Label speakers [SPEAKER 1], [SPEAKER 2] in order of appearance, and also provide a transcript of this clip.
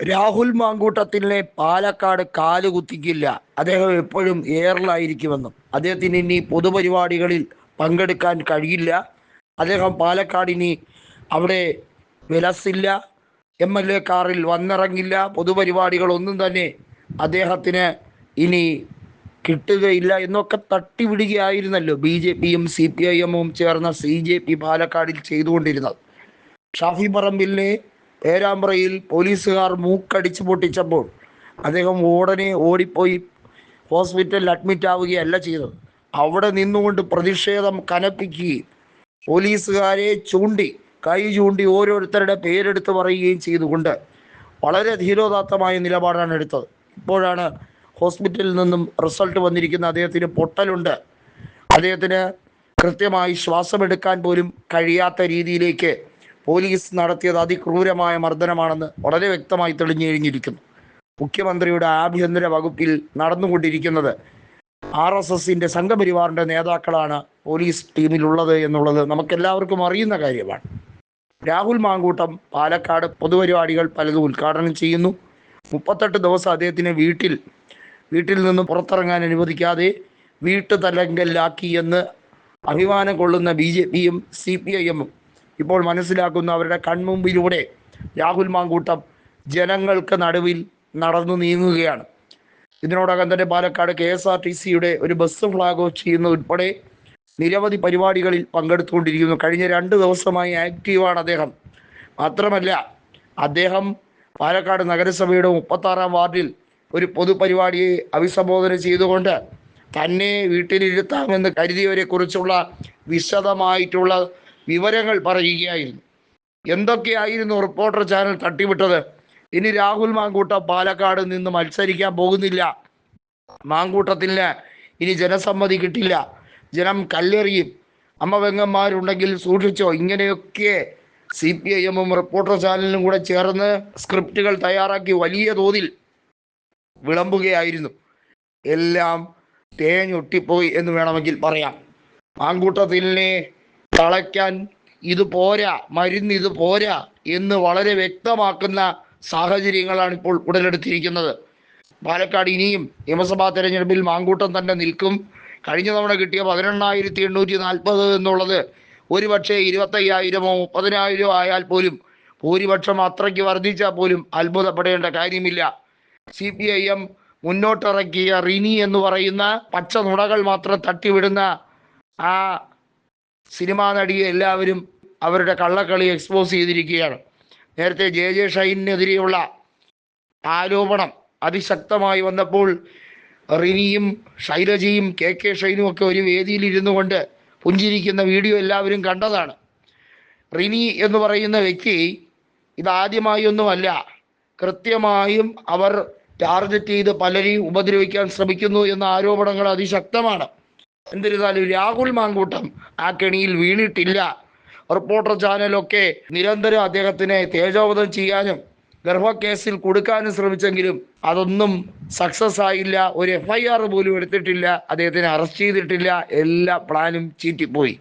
[SPEAKER 1] രാഹുൽ മാങ്കൂട്ടത്തിനെ പാലക്കാട് കാലുകുത്തിക്കില്ല. അദ്ദേഹം എപ്പോഴും എയറിലായിരിക്കുമെന്നും അദ്ദേഹത്തിന് ഇനി പൊതുപരിപാടികളിൽ പങ്കെടുക്കാൻ കഴിയില്ല. അദ്ദേഹം പാലക്കാട് ഇനി അവിടെ വിലസില്ല, MLA കാറിൽ വന്നിറങ്ങില്ല, പൊതുപരിപാടികളൊന്നും തന്നെ അദ്ദേഹത്തിന് ഇനി കിട്ടുകയില്ല എന്നൊക്കെ തട്ടിവിടുകയായിരുന്നല്ലോ BJPയും CPIMും ചേർന്ന CJP പാലക്കാടിൽ ചെയ്തുകൊണ്ടിരുന്നത്. ഷാഫി പറമ്പിലിനെ പേരാമ്പ്രയിൽ പോലീസുകാർ മൂക്കടിച്ച് പൊട്ടിച്ചപ്പോൾ അദ്ദേഹം ഉടനെ ഓടിപ്പോയി ഹോസ്പിറ്റലിൽ അഡ്മിറ്റ് ആവുകയല്ല ചെയ്തത്. അവിടെ നിന്നുകൊണ്ട് പ്രതിഷേധം കനപ്പിക്കുകയും പോലീസുകാരെ കൈ ചൂണ്ടി ഓരോരുത്തരുടെ പേരെടുത്ത് പറയുകയും ചെയ്തുകൊണ്ട് വളരെ ധീരോദാത്തമായ നിലപാടാണ് എടുത്തത്. ഇപ്പോഴാണ് ഹോസ്പിറ്റലിൽ നിന്നും റിസൾട്ട് വന്നിരിക്കുന്ന. അദ്ദേഹത്തിന് പൊട്ടലുണ്ട്. അദ്ദേഹത്തിന് കൃത്യമായി ശ്വാസമെടുക്കാൻ പോലും കഴിയാത്ത രീതിയിലേക്ക് പോലീസ് നടത്തിയത് അതിക്രൂരമായ മർദ്ദനമാണെന്ന് വളരെ വ്യക്തമായി തെളിഞ്ഞു കഴിഞ്ഞിരിക്കുന്നു. മുഖ്യമന്ത്രിയുടെ ആഭ്യന്തര വകുപ്പിൽ നടന്നുകൊണ്ടിരിക്കുന്നത് RSSന്റെ സംഘപരിവാറിൻ്റെ നേതാക്കളാണ് പോലീസ് ടീമിലുള്ളത് എന്നുള്ളത് നമുക്കെല്ലാവർക്കും അറിയുന്ന കാര്യമാണ്. രാഹുൽ മാങ്കൂട്ടം പാലക്കാട് പൊതുപരിപാടികൾ പലതും ഉദ്ഘാടനം ചെയ്യുന്നു. 38 ദിവസം അദ്ദേഹത്തിന് വീട്ടിൽ നിന്നും പുറത്തിറങ്ങാൻ അനുവദിക്കാതെ വീട്ടുതലങ്കലിലാക്കി എന്ന് അഭിമാനം കൊള്ളുന്ന BJPയും CPIMും ഇപ്പോൾ മനസ്സിലാക്കുന്ന അവരുടെ കൺമുമ്പിലൂടെ രാഹുൽ മാങ്കൂട്ടം ജനങ്ങൾക്ക് നടുവിൽ നടന്നു നീങ്ങുകയാണ്. ഇതിനോടകം തന്നെ പാലക്കാട് KSRTCയുടെ ഒരു ബസ് ഫ്ലാഗ് ഓഫ് ചെയ്യുന്ന ഉൾപ്പെടെ നിരവധി പരിപാടികളിൽ പങ്കെടുത്തുകൊണ്ടിരിക്കുന്നു. കഴിഞ്ഞ 2 ദിവസമായി ആക്റ്റീവാണ് അദ്ദേഹം. മാത്രമല്ല, അദ്ദേഹം പാലക്കാട് നഗരസഭയുടെ 36-ാം വാർഡിൽ ഒരു പൊതുപരിപാടിയെ അഭിസംബോധന ചെയ്തുകൊണ്ട് തന്നെ വീട്ടിലിരുത്താമെന്ന് കരുതിയവരെ കുറിച്ചുള്ള വിശദമായിട്ടുള്ള വിവരങ്ങൾ പറയുകയായിരുന്നു. എന്തൊക്കെയായിരുന്നു റിപ്പോർട്ടർ ചാനൽ തട്ടിവിട്ടത്? ഇനി രാഹുൽ മാങ്കൂട്ടം പാലക്കാട് നിന്ന് മത്സരിക്കാൻ പോകുന്നില്ല. മാങ്കൂട്ടത്തിന് ഇനി ജനസമ്മതി കിട്ടില്ല. ജനം കല്ലെറിയും. അമ്മവെങ്ങന്മാരുണ്ടെങ്കിൽ സൂക്ഷിച്ചോ. ഇങ്ങനെയൊക്കെ CPIMും റിപ്പോർട്ടർ ചാനലിനും കൂടെ ചേർന്ന് സ്ക്രിപ്റ്റുകൾ തയ്യാറാക്കി വലിയ തോതിൽ വിളമ്പുകയായിരുന്നു. എല്ലാം തേഞ്ഞൊട്ടിപ്പോയി എന്ന് വേണമെങ്കിൽ പറയാം. മാങ്കൂട്ടത്തിനെ തളയ്ക്കാൻ ഇത് പോരാ, മരുന്ന് ഇത് പോരാ എന്ന് വളരെ വ്യക്തമാക്കുന്ന സാഹചര്യങ്ങളാണ് ഇപ്പോൾ ഉടലെടുത്തിരിക്കുന്നത്. പാലക്കാട് ഇനിയും നിയമസഭാ തെരഞ്ഞെടുപ്പിൽ മാങ്കൂട്ടം തന്നെ നിൽക്കും. കഴിഞ്ഞ തവണ കിട്ടിയ 18,840 എന്നുള്ളത് ഒരുപക്ഷെ 25,000-ഓ 30,000-ഓ ആയാൽ പോലും, ഭൂരിപക്ഷം അത്രയ്ക്ക് വർദ്ധിച്ചാൽ പോലും അത്ഭുതപ്പെടേണ്ട കാര്യമില്ല. CPIM മുന്നോട്ടിറക്കിയ റിനി എന്ന് പറയുന്ന പച്ച നുണകൾ മാത്രം തട്ടിവിടുന്ന ആ സിനിമാ നടിയെ എല്ലാവരും അവരുടെ കള്ളക്കളി എക്സ്പോസ് ചെയ്തിരിക്കുകയാണ്. നേരത്തെ JJ ഷൈനെതിരെയുള്ള ആരോപണം അതിശക്തമായി വന്നപ്പോൾ റിനിയും ശൈലജയും KK ഷൈനും ഒക്കെ ഒരു വേദിയിൽ ഇരുന്നു കൊണ്ട് പുഞ്ചിരിക്കുന്ന വീഡിയോ എല്ലാവരും കണ്ടതാണ്. റിനി എന്ന് പറയുന്ന വ്യക്തി ഇതാദ്യമായി ഒന്നുമല്ല. കൃത്യമായും അവർ ടാർഗറ്റ് ചെയ്ത് പലരെയും ഉപദ്രവിക്കാൻ ശ്രമിക്കുന്നു എന്ന ആരോപണങ്ങൾ അതിശക്തമാണ്. എന്നിരുന്നാലും രാഹുൽ മാങ്കൂട്ടം ആ കെണിയിൽ വീണിട്ടില്ല. റിപ്പോർട്ടർ ചാനലൊക്കെ നിരന്തരം അദ്ദേഹത്തിനെ തേജോവധം ചെയ്യാനും ഗർഭക്കേസിൽ കൊടുക്കാനും ശ്രമിച്ചെങ്കിലും അതൊന്നും സക്സസ് ആയില്ല. ഒരു FIR പോലും എടുത്തിട്ടില്ല. അദ്ദേഹത്തിനെ അറസ്റ്റ് ചെയ്തിട്ടില്ല. എല്ലാ പ്ലാനും ചീറ്റിപ്പോയി.